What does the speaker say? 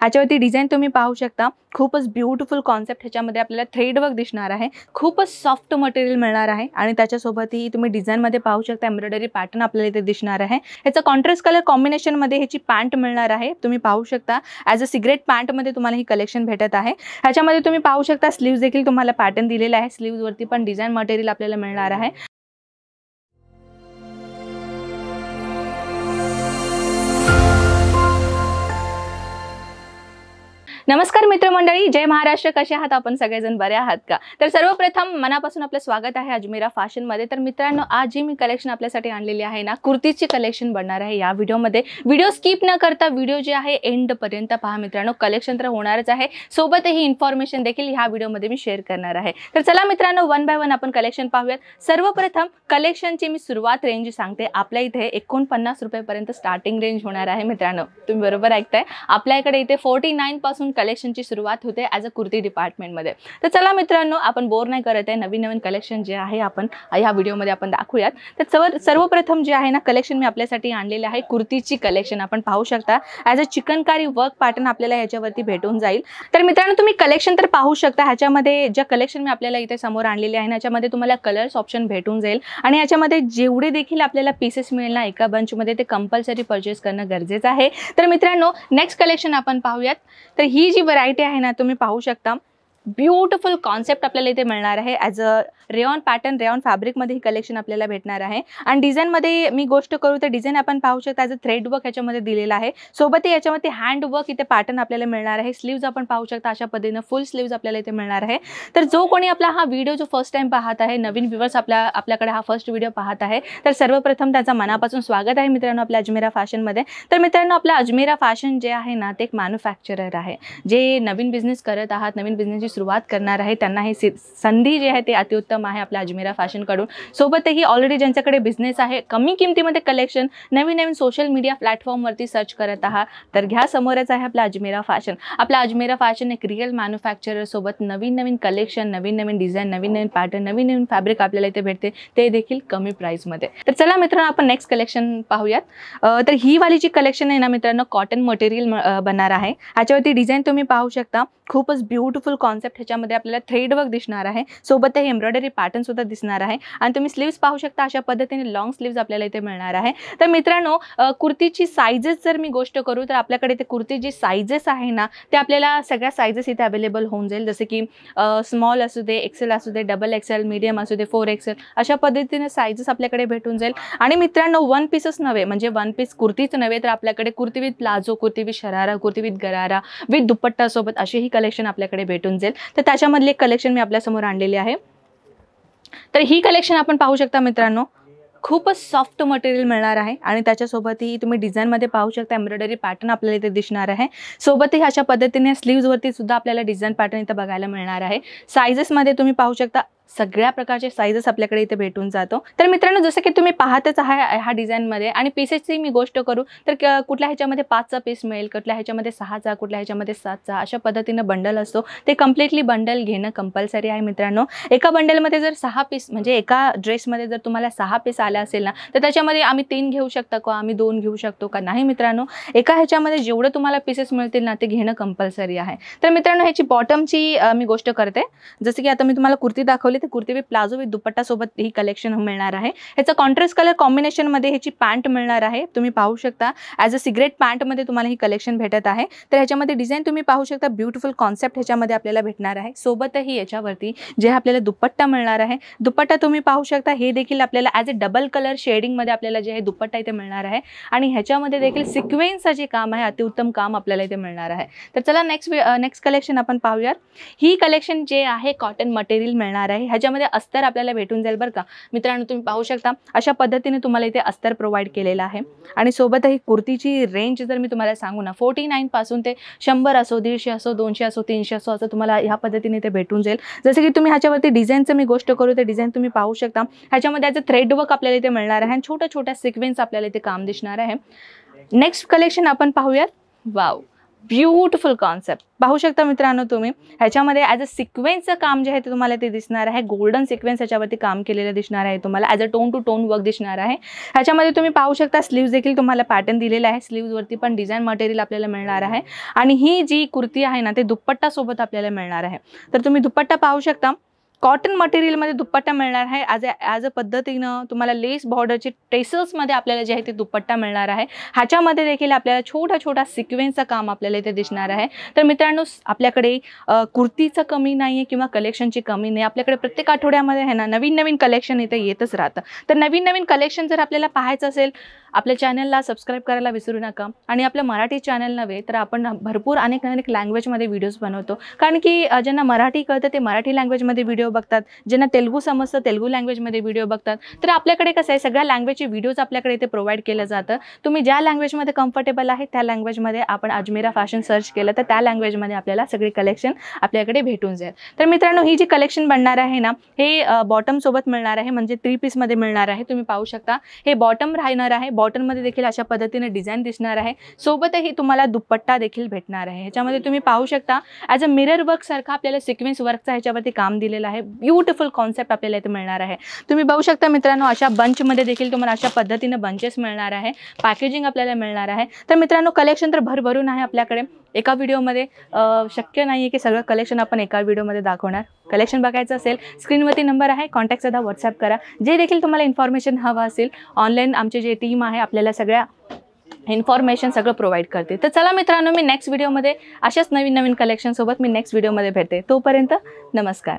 ह्याच्यावरती डिझाईन तुम्ही पाहू शकता, खूपच ब्युटिफुल कॉन्सेप्ट ह्याच्यामध्ये आपल्याला थ्रेड वर्क दिसणार आहे, खूपच सॉफ्ट मटेरियल मिळणार आहे आणि त्याच्यासोबतही तुम्ही डिझाईनमध्ये पाहू शकता एम्ब्रॉयडरी पॅटर्न आपल्याला इथे दिसणार आहे। ह्याचा कॉन्ट्रास्ट कलर कॉम्बिनेशनमध्ये ह्याची पॅन्ट मिळणार आहे, तुम्ही पाहू शकता ॲज अ सिगरेट पॅन्टमध्ये तुम्हाला ही कलेक्शन भेटत आहे। ह्याच्यामध्ये तुम्ही पाहू शकता स्लीव्ज देखील तुम्हाला पॅटर्न दिलेला आहे, स्लीव्जवरती पण डिझाईन मटेरियल आपल्याला मिळणार आहे। नमस्कार मित्रमंडळी, जय महाराष्ट्र। कसे आहात आपण सगळेजण, बरे आहात का? तर सर्वप्रथम मनापासून आपलं स्वागत आहे अजमेरा फॅशनमध्ये। तर मित्रांनो, आज जी मी कलेक्शन आपल्यासाठी आणलेली आहे ना, कुर्तीची कलेक्शन बनणार आहे या व्हिडिओमध्ये। व्हिडिओ स्किप न करता व्हिडिओ जे आहे एंड पर्यंत पहा मित्रांनो, कलेक्शन तर होणारच आहे, सोबतही इन्फॉर्मेशन देखील ह्या व्हिडिओमध्ये मी शेअर करणार आहे। तर चला मित्रांनो, वन बाय वन आपण कलेक्शन पाहूयात। सर्वप्रथम कलेक्शनची मी सुरुवात रेंज सांगते। आपल्या इथे 49 रुपयापर्यंत स्टार्टिंग रेंज होणार आहे मित्रांनो, तुम्ही बरोबर ऐकताय। आपल्याकडे इथे 49 पासून कलेक्शनची सुरुवात होते ॲज अ कुर्ती डिपार्टमेंटमध्ये। तर चला मित्रांनो, आपण बोर नाही करत आहे, नवीन नवीन कलेक्शन जे आहे आपण ह्या व्हिडिओमध्ये आपण दाखवूयात। तर सर्वप्रथम जे आहे ना कलेक्शन मी आपल्यासाठी आणलेले आहे कुर्तीची कलेक्शन। आपण पाहू शकता as a chikankari work pattern आपल्याला ह्याच्यावरती भेटून जाईल। तर मित्रांनो, तुम्ही कलेक्शन तर पाहू शकता, ह्याच्यामध्ये ज्या कलेक्शन मी आपल्याला इथे समोर आणलेले आहे ह्याच्यामध्ये तुम्हाला कलर्स ऑप्शन भेटून जाईल आणि ह्याच्यामध्ये जेवढे देखील आपल्याला पीसेस मिळेल ना एका बंचमध्ये, ते कंपल्सरी परचेस करणं गरजेचं आहे। तर मित्रांनो, नेक्स्ट कलेक्शन आपण पाहूयात। तर ही जी व्हरायटी आहे ना, तुम्ही पाहू शकता ब्युटिफुल कॉन्सेप्ट आपल्याला इथे मिळणार आहे as a rayon pattern, rayon फॅब्रिकमध्ये ही कलेक्शन आपल्याला भेटणार आहे। आणि डिझाईनमध्ये मी गोष्ट करू तर डिझाईन आपण पाहू शकता ॲज अ थ्रेड वर्क ह्याच्यामध्ये दिलेला आहे, सोबतही याच्यामध्ये हँड वर्क इथे पॅटर्न आपल्याला मिळणार आहे। स्लीव्ज आपण पाहू शकता अशा पद्धतीनं फुल स्लीव्ज आपल्याला इथे मिळणार आहे। तर जो कोणी आपला हा व्हिडिओ जो फर्स्ट टाइम पाहत आहे, नवीन व्ह्यूअर्स आपल्याकडे हा फर्स्ट व्हिडिओ पाहत आहे, तर सर्वप्रथम त्याचा मनापासून स्वागत आहे मित्रांनो आपल्या अजमेरा फॅशनमध्ये। तर मित्रांनो, आपला अजमेरा फॅशन जे आहे ना, ते एक मॅन्युफॅक्चरर आहे। जे नवीन बिझनेस करत आहात, नवीन बिझनेसची सुरुवात करणार आहे, त्यांना ही संधी जी आहे ते अतिउत्तम आहे आपल्या अजमेरा फॅशनकडून। सोबतही ऑलरेडी ज्यांच्याकडे बिझनेस आहे, कमी किमतीमध्ये कलेक्शन, नवीन नवीन सोशल मीडिया प्लॅटफॉर्मवरती सर्च करत आहात, तर घ्या, समोरच आहे आपला अजमेरा फॅशन। आपला अजमेरा फॅशन एक रिअल मॅन्युफॅक्चरर सोबत नवीन नवीन कलेक्शन, नवीन नवीन डिझाईन, नवीन नवीन पॅटर्न, नवीन नवीन फॅब्रिक आपल्याला इथे भेटते, ते देखील कमी प्राईसमध्ये। तर चला मित्रांनो, आपण नेक्स्ट कलेक्शन पाहूयात। तर ही वाली जी कलेक्शन आहे ना मित्रांनो, कॉटन मटेरियल बनणार आहे। ह्याच्यावरती डिझाईन तुम्ही पाहू शकता, खूपच ब्युटिफुल कॉन्सेप्ट ह्याच्यामध्ये आपल्याला थ्रेड वर्क दिसणार आहे, सोबतही एम्ब्रॉयडरी पॅटर्न सुद्धा दिसणार आहे। आणि तुम्ही स्लीव्स पाहू शकता, अशा पद्धतीने लॉंग स्लीव्स आपल्याला इथे मिळणार आहे। तर मित्रांनो, कुर्तीची साइजेस जर मी गोष्ट करू तर आपल्याकडे इथे कुर्तीची साइजेस आहे ना, ते आपल्याला सगळ्या साइजेस इथे अवेलेबल होऊन जाईल, जसे की स्मॉल असू दे, एक्सेल असू दे, डबल एक्सेल, मीडियम असू दे, 4 एक्सेल, अशा पद्धतीने साइजेस आपल्याकडे भेटून जाईल। आणि मित्रांनो, वन पीसच नव्हे, म्हणजे वन पीस कुर्तीच नव्हे, तर आपल्याकडे kurti with palazzo, kurti with sharara, kurti with गरारा, विथ दुपट्टा सोबत अशीही कलेक्शन आपल्याकडे भेटून जाईल। तर त्याच्यामधले एक कलेक्शन मी आपल्यासमोर आणलेली आहे। तर ही कलेक्शन आपण पाहू शकता मित्रांनो, खूपच सॉफ्ट मटेरियल मिळणार आहे आणि त्याच्यासोबतही तुम्ही डिझाईनमध्ये पाहू शकता एम्ब्रॉयडरी पॅटर्न आपल्याला इथे दिसणार आहे। सोबतही अशा पद्धतीने स्लीव्जवरती सुद्धा आपल्याला डिझाईन पॅटर्न इथे बघायला मिळणार आहे। साइजेसमध्ये तुम्ही पाहू शकता सगळ्या प्रकारचे साइजेस आपल्याकडे इथे भेटून जातो। तर मित्रांनो, जसं की तुम्ही पाहतच आहे ह्या डिझाईनमध्ये, आणि पीसेसची मी गोष्ट करू तर कुठल्या ह्याच्यामध्ये 5चा पीस मिळेल, कुठल्या ह्याच्यामध्ये 6चा, कुठल्या ह्याच्यामध्ये 7चा, अशा पद्धतीनं बंडल असतो। ते कम्प्लिटली बंडल घेणं कंपल्सरी आहे मित्रांनो। एका बंडलमध्ये जर 6 पीस, म्हणजे एका ड्रेसमध्ये जर तुम्हाला 6 पीस आले असेल ना, तर त्याच्यामध्ये आम्ही 3 घेऊ शकता का, आम्ही 2 घेऊ शकतो का? नाही मित्रांनो, एका ह्याच्यामध्ये जेवढं तुम्हाला पीसेस मिळतील ना, ते घेणं कंपल्सरी आहे। तर मित्रांनो, ह्याची बॉटमची मी गोष्ट करते, जसं की आता मी तुम्हाला कुर्ती दाखवली, कुर्ती विथ प्लाझो विथ दुपट्टा सोबत ही कलेक्शन मिळणार आहे। ह्याचा कॉन्ट्रास्ट कलर कॉम्बिनेशन मध्ये ह्याची पॅन्ट मिळणार आहे, तुम्ही पाहू शकता ॲज अ सिगरेट पॅन्ट मध्ये तुम्हाला ही कलेक्शन भेटत आहे। तर ह्याच्यामध्ये डिझाईन तुम्ही पाहू शकता, ब्युटिफुल कॉन्सेप्ट ह्याच्यामध्ये आपल्याला भेटणार आहे। सोबतही याच्यावरती जे आपल्याला दुपट्टा मिळणार आहे, दुपट्टा तुम्ही पाहू शकता, हे देखील आपल्याला as a double colour shading मध्ये आपल्याला जे आहे दुपट्टा इथे मिळणार आहे आणि ह्याच्यामध्ये देखील सिक्वेन्सचं जे काम आहे, अतिउत्तम काम आपल्याला इथे मिळणार आहे। तर चला नेक्स्ट कलेक्शन आपण पाहूयात। ही कलेक्शन जे आहे कॉटन मटेरियल मिळणार आहे, ह्याच्यामध्ये अस्तर आपल्याला भेटून जाईल बरं का मित्रांनो। तुम्ही पाहू शकता अशा पद्धतीने तुम्हाला इथे अस्तर प्रोव्हाइड केलेला आहे। आणि सोबतही कुर्तीची रेंज जर मी तुम्हाला सांगू ना, 49 पासून ते 100 असो, 150 असो, 200 असो, 300 असो, असं तुम्हाला ह्या पद्धतीने इथे भेटून जाईल। जसं की तुम्ही ह्याच्यावरती डिझाईनचं मी गोष्ट करू तर डिझाईन तुम्ही पाहू शकता, ह्याच्यामध्ये ॲज अ थ्रेड वर्क आपल्याला इथे मिळणार आहे आणि छोट्या छोट्या सिक्वेन्स आपल्याला इथे काम दिसणार आहे। नेक्स्ट कलेक्शन आपण पाहूयात। वाव, ब्युटिफुल कॉन्सेप्ट पाहू शकता मित्रांनो तुम्ही. ह्याच्यामध्ये ॲज अ सिक्वेन्सचं काम जे आहे ते तुम्हाला ते दिसणार आहे. गोल्डन सिक्वेन्स ह्याच्यावरती काम केलेलं दिसणार आहे तुम्हाला. As a tone to tone work दिसणार आहे. ह्याच्यामध्ये तुम्ही पाहू शकता स्लीव्ज देखील तुम्हाला पॅटर्न दिलेला आहे. स्लीव्जवरती पण डिझाईन मटेरियल आपल्याला मिळणार आहे. आणि ही जी कुर्ती आहे ना ते दुपट्टासोबत आपल्याला मिळणार आहे. तर तुम्ही दुपट्टा पाहू शकता. कॉटन मटेरियलमध्ये दुपट्टा मिळणार आहे. ॲज अ पद्धतीनं तुम्हाला लेस बॉर्डरचे टेसल्समध्ये आपल्याला जे आहे ते दुपट्टा मिळणार आहे. ह्याच्यामध्ये देखील आपल्याला छोटा छोटा सिक्वेन्सचं काम आपल्याला इथे दिसणार आहे. तर मित्रांनो आपल्याकडे कुर्तीचं कमी नाही आहे किंवा कलेक्शनची कमी नाही. आपल्याकडे प्रत्येक आठवड्यामध्ये आहे ना नवीन नवीन कलेक्शन इथे येतच राहतं. तर नवीन नवीन कलेक्शन जर आपल्याला पाहायचं असेल आपल्या चॅनलला सबस्क्राईब करायला विसरू नका. आणि आपलं मराठी चॅनल नव्हे तर आपण भरपूर अनेक लँग्वेजमध्ये व्हिडिओज बनवतो. कारण की ज्यांना मराठी कळतं ते मराठी लँग्वेजमध्ये व्हिडिओ बघतात. ज्यांना तेलुगू समजतं तेलुगू लँग्वेजमध्ये व्हिडिओ बघतात. तर आपल्याकडे कसं आहे सगळ्या लँग्वेजचे व्हिडिओज आपल्याकडे इथे प्रोव्हाइड केलं जातं. तुम्ही ज्या लँग्वेजमध्ये कम्फर्टेबल आहे त्या लँग्वेजमध्ये आपण अजमेरा फॅशन सर्च केलं तर त्या लँग्वेजमध्ये आपल्याला सगळी कलेक्शन आपल्याकडे भेटून जाईल. तर मित्रांनो ही जी कलेक्शन बनणार आहे ना हे बॉटमसोबत मिळणार आहे. म्हणजे 3 पीसमध्ये मिळणार आहे. तुम्ही पाहू शकता हे बॉटम राहणार आहे. बॉटममध्ये देखील अशा पद्धतीने डिझाईन दिसणार आहे. सोबतही तुम्हाला दुपट्टा देखील भेटणार आहे. ह्याच्यामध्ये तुम्ही पाहू शकता ॲज अ मिरर वर्क सारखा आपल्याला सिक्वेन्स वर्कचा ह्याच्यावरती काम दिलेलं आहे. ब्युटिफुल कॉन्सेप्ट आपल्याला इथे मिळणार आहे. तुम्ही बघू शकता मित्रांनो अशा बंचमध्ये देखील तुम्हाला अशा पद्धतीने बंचेस मिळणार आहे. पॅकेजिंग आपल्याला मिळणार आहे. तर मित्रांनो कलेक्शन तर भरभरून आहे आपल्याकडे. एका व्हिडिओमध्ये शक्य नाही आहे की सगळं कलेक्शन आपण एका व्हिडिओमध्ये दाखवणार. कलेक्शन बघायचं असेल स्क्रीनवरती नंबर आहे. कॉन्टॅक्ट साधा व्हॉट्सअप करा. जे देखील तुम्हाला इन्फॉर्मेशन हवं असेल ऑनलाईन आमचे जे टीम आहे आपल्याला सगळ्या इन्फॉर्मेशन सगळं प्रोव्हाइड करते. तर चला मित्रांनो मी नेक्स्ट व्हिडिओमध्ये अशाच नवीन नवीन कलेक्शनसोबत मी नेक्स्ट व्हिडिओमध्ये भेटते. तोपर्यंत नमस्कार.